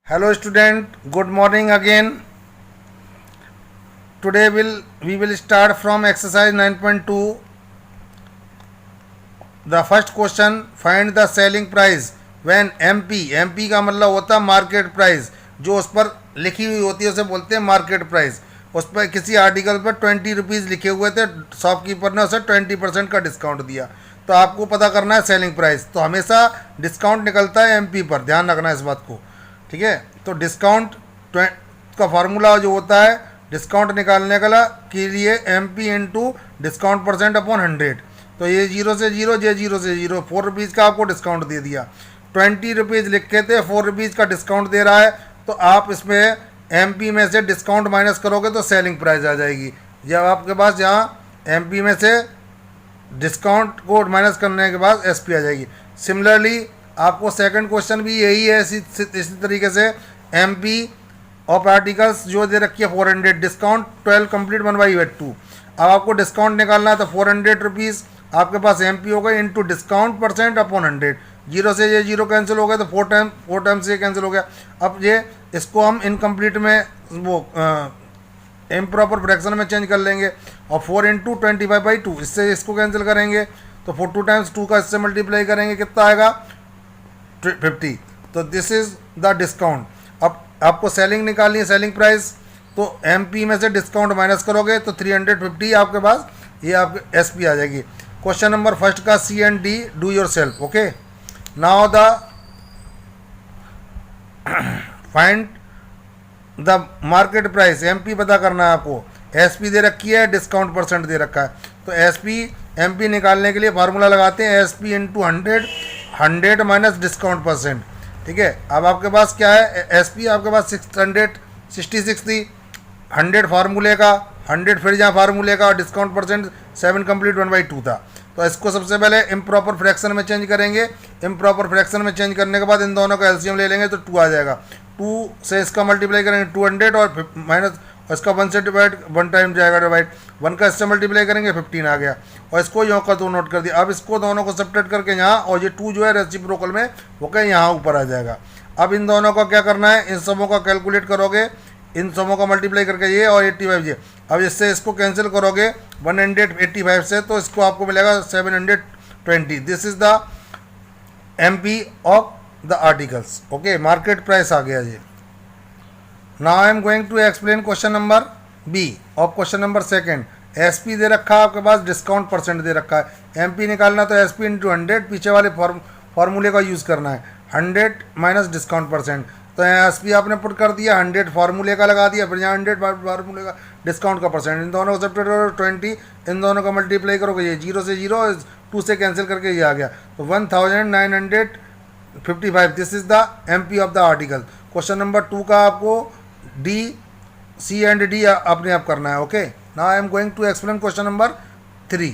Hello student, good morning again. Today we will start from exercise 9.2. The first question, find the selling price when MP का मतलब होता है market price, जो उस पर लिखी हुई होती है उसे बोलते हैं मार्केट प्राइस। उस पर किसी आर्टिकल पर 20 रुपीज़ लिखे हुए थे, शॉपकीपर ने उसे 20% का डिस्काउंट दिया, तो आपको पता करना है सेलिंग प्राइस। तो हमेशा डिस्काउंट निकलता है MP पर, ध्यान रखना इस बात को, ठीक है। तो डिस्काउंट का फार्मूला जो होता है डिस्काउंट निकालने के लिए MP into discount percent upon 100। तो ये 0 से 0, ये 0 से 0, 4 रुपीज़ का आपको डिस्काउंट दे दिया। 20 रुपीज़ लिखे थे, 4 रुपीज़ का डिस्काउंट दे रहा है, तो आप इसमें MP में से डिस्काउंट माइनस करोगे तो सेलिंग प्राइस आ जाएगी। जब आपके पास यहाँ MP में से डिस्काउंट को माइनस करने के बाद SP आ जाएगी। सिमिलरली आपको सेकंड क्वेश्चन भी यही है, इसी तरीके से MP ऑफ आर्टिकल्स जो दे रखी है 400, डिस्काउंट 12 कंप्लीट 1/2। अब आपको डिस्काउंट निकालना है तो 400 रुपीज़ आपके पास MP हो गए इंटू डिस्काउंट परसेंट अपॉन 100। 0 से ये 0 कैंसिल हो गया तो 4 टाइम्स ये कैंसिल हो गया। अब ये इसको हम इनकम्प्लीट में वो इम्प्रॉपर फ्रैक्शन में चेंज कर लेंगे, और 4 इंटू 25/2, इससे इसको कैंसिल करेंगे तो 2 टाइम्स 2 का इससे मल्टीप्लाई करेंगे, कितना आएगा 50। तो दिस इज़ द डिस्काउंट। अब आपको सेलिंग निकालनी है, सेलिंग प्राइस, तो MP में से डिस्काउंट माइनस करोगे तो 350 आपके पास ये आपके SP आ जाएगी। क्वेश्चन नंबर फर्स्ट का C and D do your self. Okay, now the find the market price. MP पता करना है आपको, SP दे रखी है, डिस्काउंट परसेंट दे रखा है, तो SP MP निकालने के लिए फार्मूला लगाते हैं SP into 100 minus discount percent, ठीक है। अब आपके पास क्या है, SP आपके पास 666 थी, 100 फार्मूले का, 100 फिर जहाँ फार्मूले का, डिस्काउंट परसेंट 7 कंप्लीट 1/2 था। तो इसको सबसे पहले इम्प्रॉपर फ्रैक्शन में चेंज करेंगे। इम्प्रॉपर फ्रैक्शन में चेंज करने के बाद इन दोनों का LCM ले लेंगे तो 2 आ जाएगा। 2 से इसका मल्टीप्लाई करेंगे 200, और माइनस इसका 1 से डिवाइड 1 टाइम जाएगा डिवाइड, 1 का इससे मल्टीप्लाई करेंगे 15 आ गया, और इसको यहाँ का 2 नोट कर दिया। अब इसको दोनों को सब्ट्रैक्ट करके यहाँ, और ये 2 जो है रेसिप्रोकल में होकर यहाँ ऊपर आ जाएगा। अब इन दोनों का क्या करना है, इन सबों का कैलकुलेट करोगे, इन सबों का मल्टीप्लाई करके ये और 85 ये। अब इससे इसको कैंसिल करोगे 185 से, तो इसको आपको मिलेगा 720। This is the MP of the articles. Okay, market price आ गया ये। Now I am going to explain question number B of question number second. SP दे रखा है आपके पास, डिस्काउंट परसेंट दे रखा है। MP निकालना तो SP इंटू 100, पीछे वाले फार्मूले का यूज़ करना है, 100 माइनस डिस्काउंट परसेंट। तो यहाँ SP आपने पुट कर दिया, 100 फार्मूले का लगा दिया, फिर यहाँ 100 फार्मूले का, डिस्काउंट का परसेंट, इन दोनों को सब्ट्रैक्ट करो 20, इन दोनों का मल्टीप्लाई करोगे, ये 0 से 0, 2 से कैंसिल करके ये आ गया, तो 1955। This is the MP of the article. Question number 2 का आपको D, C एंड D अपने आप करना है। Okay, now I am going to explain question number 3।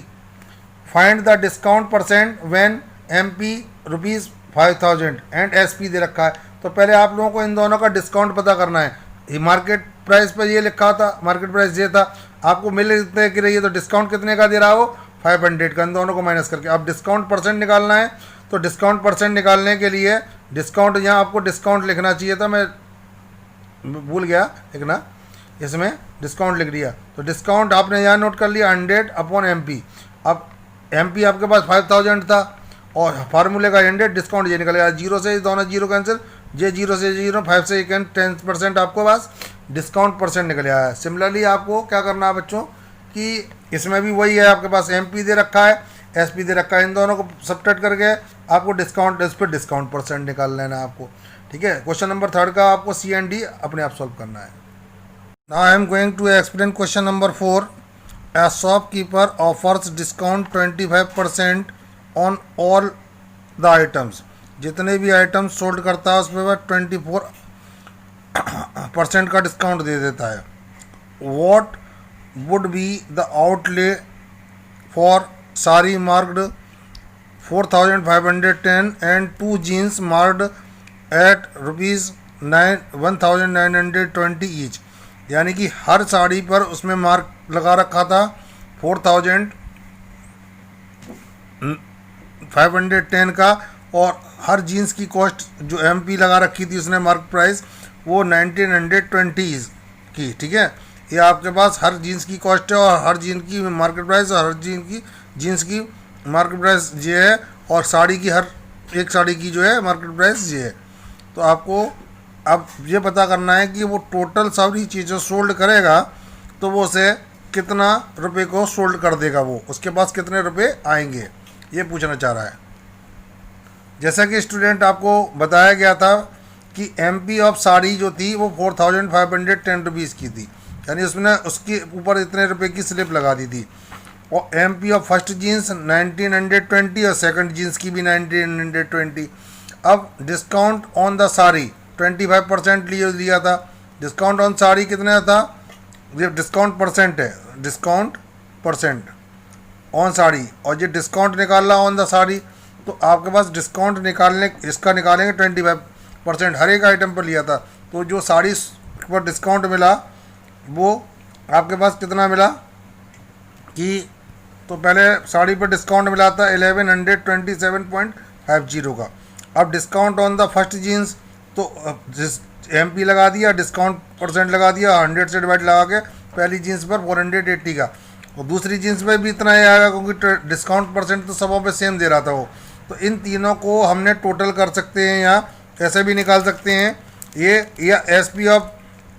Find the discount percent when MP rupees 5000 and SP दे रखा है। तो पहले आप लोगों को इन दोनों का डिस्काउंट पता करना है। ये मार्केट प्राइस पर ये लिखा था, मार्केट प्राइस ये था, आपको मिल इतने की रही है, तो डिस्काउंट कितने का दे रहा हो 500 का, इन दोनों को माइनस करके। अब डिस्काउंट परसेंट निकालना है, तो डिस्काउंट परसेंट निकालने के लिए डिस्काउंट, यहाँ आपको डिस्काउंट लिखना चाहिए था, मैं भूल गया लिखना, इसमें डिस्काउंट लिख दिया। तो डिस्काउंट आपने यहाँ नोट कर लिया 100 अपॉन MP। अब MP आपके पास 5000 था, और फार्मूले का 100, डिस्काउंट ये निकलेगा, 0 से दोनों 0 कैंसिल, ये 0 से 0, 5 से 10% आपको पास डिस्काउंट परसेंट निकल आया है। सिमिलरली आपको क्या करना है बच्चों, कि इसमें भी वही है, आपके पास MP दे रखा है, SP दे रखा है, इन दोनों को सब्ट्रैक्ट करके आपको डिस्काउंट, इस पर डिस्काउंट परसेंट निकाल लेना है आपको, ठीक है। क्वेश्चन नंबर 3 का आपको C एंड D अपने आप सॉल्व करना है। Now I am going to explain question number 4। A shopkeeper offers discount 25% on all the items. जितने भी आइटम्स सोल्ड करता है उस पर वह 24% का डिस्काउंट दे देता है। What would be the outlay for sari marked 4510 and 2 jeans marked at ₹1920 each. यानी कि हर साड़ी पर उसमें मार्क लगा रखा था 4510 का, और हर जीन्स की कॉस्ट जो एमपी लगा रखी थी उसने मार्केट प्राइस वो 1920 की, ठीक है। ये आपके पास हर जीन्स की कॉस्ट है और हर जीन्स की मार्केट प्राइस और हर जीन्स की मार्केट प्राइस ये है, और साड़ी की हर एक साड़ी की जो है मार्केट प्राइस ये है। तो आपको अब ये पता करना है कि वो टोटल सारी चीज़ें सोल्ड करेगा तो वो उसे कितना रुपए को सोल्ड कर देगा, वो उसके पास कितने रुपए आएंगे, ये पूछना चाह रहा है। जैसा कि स्टूडेंट आपको बताया गया था कि एमपी ऑफ साड़ी जो थी वो 4510 रुपीज़ की थी, यानी उसने उसके ऊपर इतने रुपए की स्लिप लगा दी थी। और एमपी ऑफ फर्स्ट जीन्स 1920 और सेकंड जीन्स की भी 1920। अब डिस्काउंट ऑन द साड़ी 25% लिया था। डिस्काउंट ऑन साड़ी कितना था, ये डिस्काउंट परसेंट है, डिस्काउंट परसेंट ऑन साड़ी, और ये डिस्काउंट निकालना ऑन द साड़ी। तो आपके पास डिस्काउंट निकालने इसका निकालेंगे 25% हर एक आइटम पर लिया था। तो जो साड़ी पर डिस्काउंट मिला वो आपके पास कितना मिला कि, तो पहले साड़ी पर डिस्काउंट मिला था 1127.50 का। अब discount on the first jeans तो एमपी लगा दिया, डिस्काउंट परसेंट लगा दिया, 100 से डिवाइड लगा के पहली जीन्स पर 480 का, और दूसरी जीन्स पे भी इतना ही आएगा क्योंकि डिस्काउंट परसेंट तो सबों पे सेम दे रहा था वो। तो इन तीनों को हमने टोटल कर सकते हैं या ऐसे भी निकाल सकते हैं ये, या SP of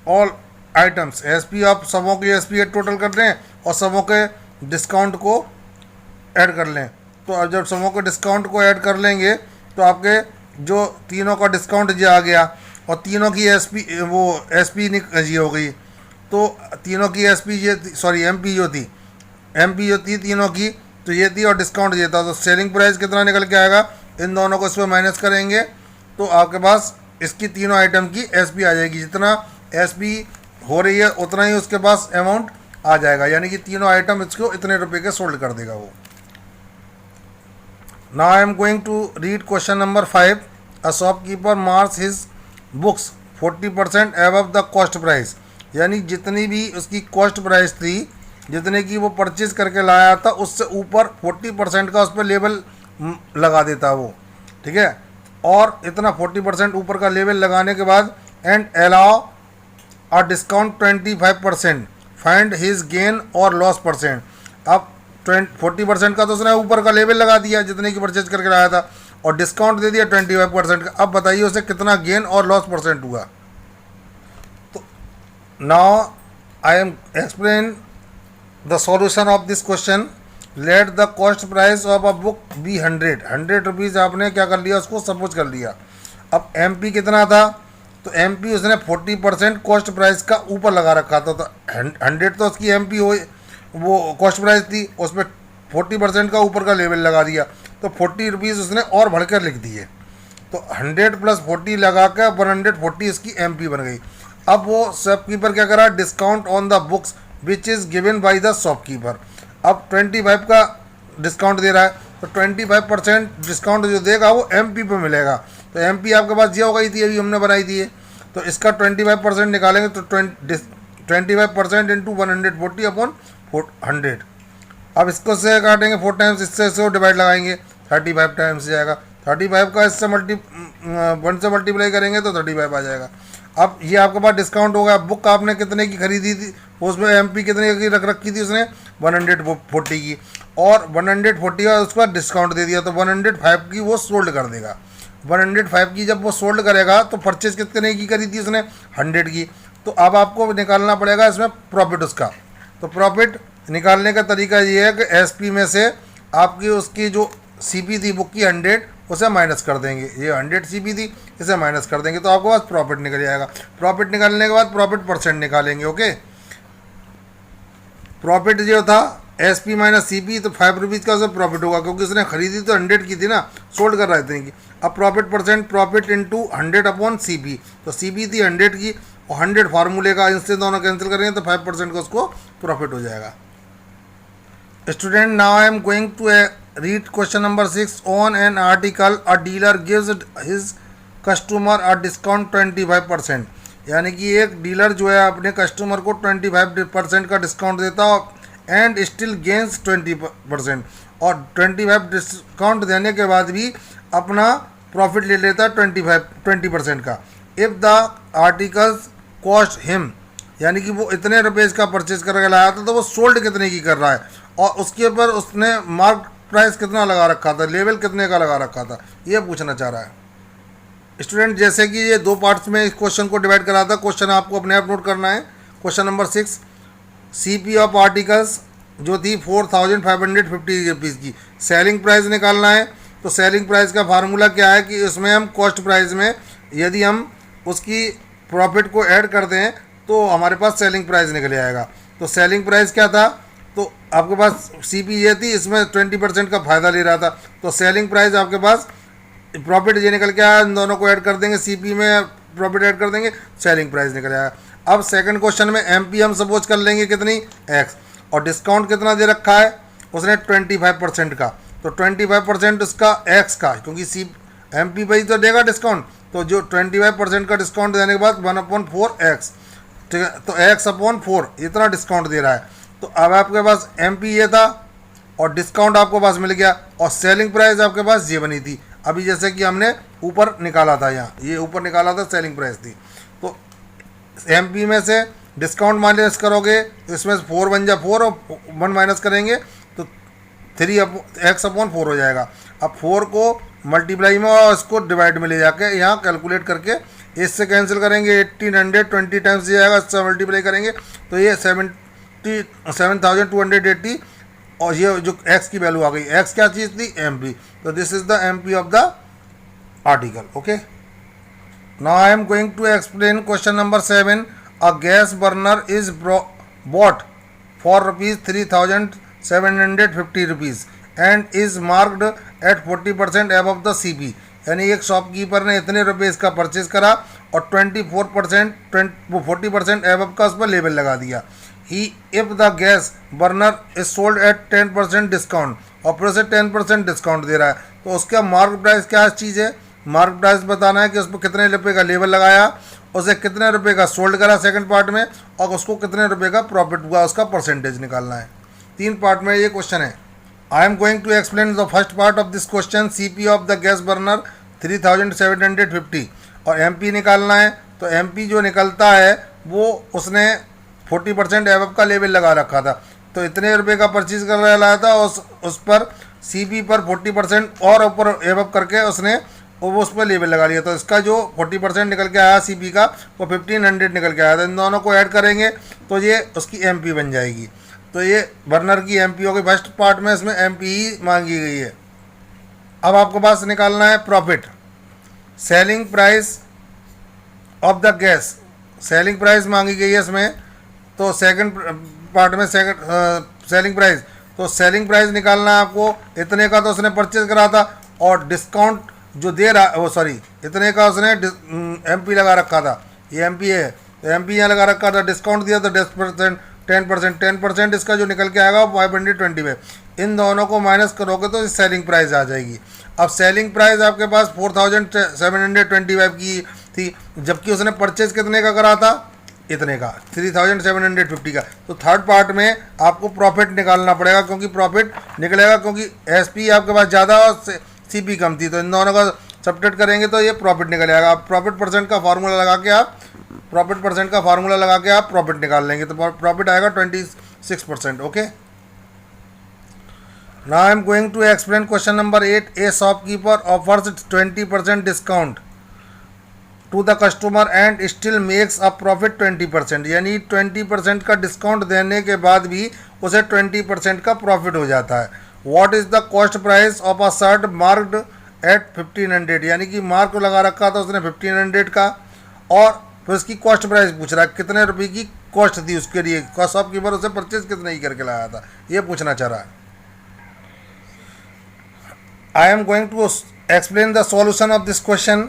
all items, SP of सबों की एसपी टोटल कर लें और सबों के डिस्काउंट को ऐड कर लें। तो अब जब सबों के डिस्काउंट को ऐड कर लेंगे तो आपके जो तीनों का डिस्काउंट जो आ गया और तीनों की एसपी वो एसपी ये हो गई, तो तीनों की एसपी ये सॉरी एमपी जो थी तीनों की तो ये थी और डिस्काउंट ये था। तो सेलिंग प्राइस कितना निकल के आएगा, इन दोनों को इस पर माइनस करेंगे तो आपके पास इसकी तीनों आइटम की एसपी आ जाएगी। जितना एसपी हो रही है उतना ही उसके पास अमाउंट आ जाएगा, यानी कि तीनों आइटम इसको इतने रुपए के सोल्ड कर देगा वो। Now I am going to read question number 5। A shopkeeper marks his books 40% above the cost price, यानी जितनी भी उसकी कॉस्ट प्राइस थी, जितने की वो परचेज करके लाया था उससे ऊपर 40% का उस पर लेबल लगा देता वो, ठीक है। और इतना 40% ऊपर का लेबल लगाने के बाद and allow a discount 25%, find his gain और लॉस परसेंट। अब 40% का तो उसने ऊपर का लेबल लगा दिया जितने की परचेज करके लाया था, और डिस्काउंट दे दिया 25% का। अब बताइए उसे कितना गेन और लॉस परसेंट हुआ। तो now I am explain the solution of this question. Let the cost price of a book be 100 rupees आपने क्या कर लिया, उसको सपोज कर लिया। अब एमपी कितना था, तो एमपी उसने 40% कॉस्ट प्राइस का ऊपर लगा रखा था। तो 100 तो उसकी एमपी हो वो कॉस्ट प्राइस थी, उस पर 40% का ऊपर का लेवल लगा दिया, तो 40 रुपीज़ उसने और बढ़कर लिख दिए। तो 100 प्लस 40 लगा कर 140 इसकी एमपी बन गई। अब वो शॉपकीपर क्या करा, discount on the books which is given by the shopkeeper. अब 25 का डिस्काउंट दे रहा है, तो 25% डिस्काउंट जो देगा वो एमपी पे मिलेगा। तो एमपी आपके पास ये हो गई थी, अभी हमने बनाई थी है। तो इसका 25% निकालेंगे तो 25% इंटू 140 अपॉन 100। अब इसको से काटेंगे 4 टाइम्स, इससे डिवाइड लगाएंगे 35 टाइम्स जाएगा। 35 का इससे 1 से मल्टीप्लाई करेंगे तो 35 आ जाएगा। अब ये आपके पास डिस्काउंट होगा। बुक आपने कितने की खरीदी थी, उसमें एमपी कितने की रख रखी थी उसने 140 की, और 140 का उसके बाद डिस्काउंट दे दिया, तो 105 की वो सोल्ड कर देगा। 105 की जब वो सोल्ड करेगा तो परचेज कितने की करी थी उसने 100 की। तो अब आपको निकालना पड़ेगा इसमें प्रॉफिट उसका। तो प्रॉफिट निकालने का तरीका ये है कि एसपी में से आपकी उसकी जो सीपी थी बुक की 100 उसे माइनस कर देंगे। ये 100 सीपी थी, इसे माइनस कर देंगे तो आपके पास प्रॉफिट निकल जाएगा। प्रॉफिट निकालने के बाद प्रॉफिट परसेंट निकालेंगे। ओके, प्रॉफिट जो था एसपी माइनस सीपी, तो 5 रुपीज़ का उसे प्रॉफिट होगा क्योंकि उसने खरीदी तो 100 की थी ना, सोल्ड कर रहे थे कि। अब profit percent profit into 100 upon CP, तो सीपी थी 100 की और 100 फार्मूले का, इनसे दोनों कैंसिल करेंगे तो 5% का उसको प्रॉफिट हो जाएगा। Student, now I am going to read question number 6। On an article a dealer gives his customer a discount 25%, यानी कि एक डीलर जो है अपने कस्टमर को 25% का डिस्काउंट देता एंड स्टिल गेंस 20%, और 25 डिस्काउंट देने के बाद भी अपना प्रॉफिट ले लेता है 20% का। If the articles cost him, यानी कि वो इतने रुपये का परचेज करके लाया था तो वो सोल्ड कितने की कर रहा है, और उसके ऊपर उसने मार्क प्राइस कितना लगा रखा था, लेवल कितने का लगा रखा था, ये पूछना चाह रहा है स्टूडेंट। जैसे कि ये 2 पार्ट्स में इस क्वेश्चन को डिवाइड करा था, क्वेश्चन आपको अपने आप नोट करना है। Question number 6, CP of articles जो थी 4550 रुपीज़ की, सेलिंग प्राइस निकालना है। तो सेलिंग प्राइस का फार्मूला क्या है कि इसमें हम कॉस्ट प्राइस में यदि हम उसकी प्रॉफिट को ऐड करते हैं तो हमारे पास सेलिंग प्राइस निकल आएगा। तो सेलिंग प्राइस क्या था, तो आपके पास CP ये थी, इसमें 20% का फ़ायदा ले रहा था, तो सेलिंग प्राइस आपके पास प्रॉफिट ये निकल के आया, इन दोनों को ऐड कर देंगे, CP में प्रॉफिट ऐड कर देंगे, सेलिंग प्राइस निकल आया। अब सेकंड क्वेश्चन में MP हम सपोज कर लेंगे कितनी, X, और डिस्काउंट कितना दे रखा है उसने 25% का, तो 25% उसका X का, क्योंकि MP भाई तो देगा डिस्काउंट, तो जो 25% का डिस्काउंट देने के बाद 1/4X, ठीक है, तो X/4 इतना डिस्काउंट दे रहा है। तो अब आपके पास MP ये था और डिस्काउंट आपके पास मिल गया, और सेलिंग प्राइस आपके पास ये बनी थी अभी, जैसे कि हमने ऊपर निकाला था, यहाँ ये ऊपर निकाला था सेलिंग प्राइस थी। तो MP में से डिस्काउंट माइनस करोगे, इसमें 4 बन जा 4 और 1 माइनस करेंगे तो 3X/4 हो जाएगा। अब 4 को मल्टीप्लाई में और इसको डिवाइड में ले जाके यहाँ कैलकुलेट करके इससे कैंसिल करेंगे, 1820 टाइम्स ये आएगा, इससे मल्टीप्लाई करेंगे तो ये 7,280, और ये जो X की वैल्यू आ गई, X क्या चीज़ थी, MP, तो this is the MP of the article. Okay, now I am going to explain question number 7। A gas burner is bought for ₹3,750 and is marked at 40% above the CP, यानी एक shopkeeper ने इतने रुपये इसका purchase करा और 40% above का उस पर लेबल लगा दिया। If the gas burner is sold at 10% discount, और फिर उसे 10% डिस्काउंट दे रहा है, तो उसका मार्क प्राइस क्या चीज़ है, मार्क प्राइस बताना है कि उस पर कितने रुपये का लेबल लगाया, उसे कितने रुपये का सोल्ड करा सेकंड पार्ट में, और उसको कितने रुपये का प्रॉफिट हुआ, उसका परसेंटेज निकालना है। 3 पार्ट में ये क्वेश्चन है। I am going to explain the first part of this question. CP of the gas burner 3,750 और MP निकालना है। तो MP जो निकलता है वो उसने 40% एवब का लेवल लगा रखा था, तो इतने रुपये का परचेज कर रहा था, उस पर CP पर 40% और ऊपर एवब करके उसने वो उस पर लेवल लगा लिया। तो इसका जो 40% निकल के आया CP का, वो 1500 निकल के आया था। इन दोनों को ऐड करेंगे तो ये उसकी MP बन जाएगी। तो ये बर्नर की MP हो गई। फर्स्ट पार्ट में इसमें MP ही मांगी गई है। अब आपके पास निकालना है profit, selling price of the gas, selling price मांगी गई है इसमें। तो सेकंड पार्ट में सेलिंग प्राइस, तो सेलिंग प्राइस निकालना है आपको। इतने का तो उसने परचेज करा था, और डिस्काउंट जो दे रहा, वो सॉरी इतने का उसने MP लगा रखा था, ये MP है, तो MP यहाँ लगा रखा था, डिस्काउंट दिया तो 10% इसका जो निकल के आएगा 520 में। इन दोनों को माइनस करोगे तो सेलिंग प्राइस आ जाएगी। अब सेलिंग प्राइस आपके पास 4,725 की थी, जबकि उसने परचेज कितने का करा था, इतने का 3,750 का। तो थर्ड पार्ट में आपको प्रॉफिट निकालना पड़ेगा, क्योंकि प्रॉफिट निकलेगा, क्योंकि SP आपके पास ज़्यादा और CP कम थी, तो इन दोनों का सब्ट्रैक्ट करेंगे तो ये प्रॉफिट निकल आएगा। आप प्रॉफिट परसेंट का फार्मूला लगा के आप प्रॉफिट निकाल लेंगे, तो प्रॉफिट आएगा 26%। Okay, now I am going to explain question number 8। A shopkeeper offers 20% discount to the customer and still makes a profit 20%, यानी 20% का डिस्काउंट देने के बाद भी उसे 20% का प्रॉफिट हो जाता है। What is the cost price of a shirt marked at 1500, यानी कि मार्क लगा रखा था उसने 1500 का, और फिर उसकी कॉस्ट प्राइस पूछ रहा है कितने रुपये की कॉस्ट थी उसके लिए, शॉपकीपर उसे परचेज कितने ही करके लाया था, ये पूछना चाह रहा है। I am going to explain the solution of this question.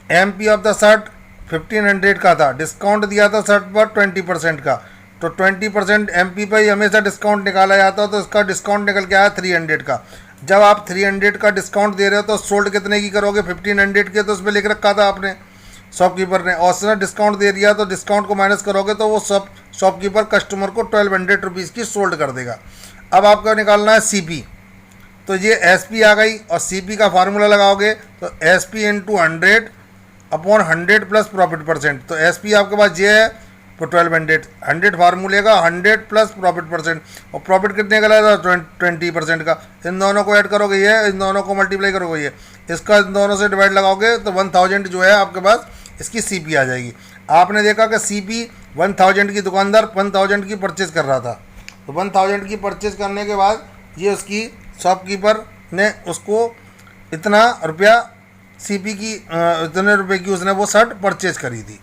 MP of the shirt 1500 का था, डिस्काउंट दिया था शर्ट पर 20% का, तो 20% MP पर ही हमेशा डिस्काउंट निकाला जाता है, तो इसका डिस्काउंट निकल के आया 300 का। जब आप 300 का डिस्काउंट दे रहे हो तो सोल्ड कितने की करोगे, 1500 के, तो उस पर लिख रखा था आपने शॉपकीपर ने, और उसने डिस्काउंट दे दिया, तो डिस्काउंट को माइनस करोगे तो वो शॉपकीपर कस्टमर को 1200 रुपीज़ की सोल्ड कर देगा। अब आपको निकालना है CP। तो ये एस पी आ गई, और सी पी का फार्मूला लगाओगे तो S P into 100 upon 100 plus profit percent. तो एस पी आपके पास ये है तो 1200, 100 फार्मूले का 100 प्लस प्रॉफिट परसेंट, और प्रॉफिट कितने का लगा था 20% का। इन दोनों को ऐड करोगे ये, इन दोनों को मल्टीप्लाई करोगे ये, इसका इन दोनों से डिवाइड लगाओगे तो 1000 जो है आपके पास इसकी सी पी आ जाएगी। आपने देखा कि सी पी 1000 की दुकानदार 1000 की परचेज़ कर रहा था, तो 1000 की परचेज़ करने के बाद ये उसकी शॉपकीपर ने उसको इतना रुपया सी पी की इतने रुपये की उसने वो शर्ट परचेज़ करी थी।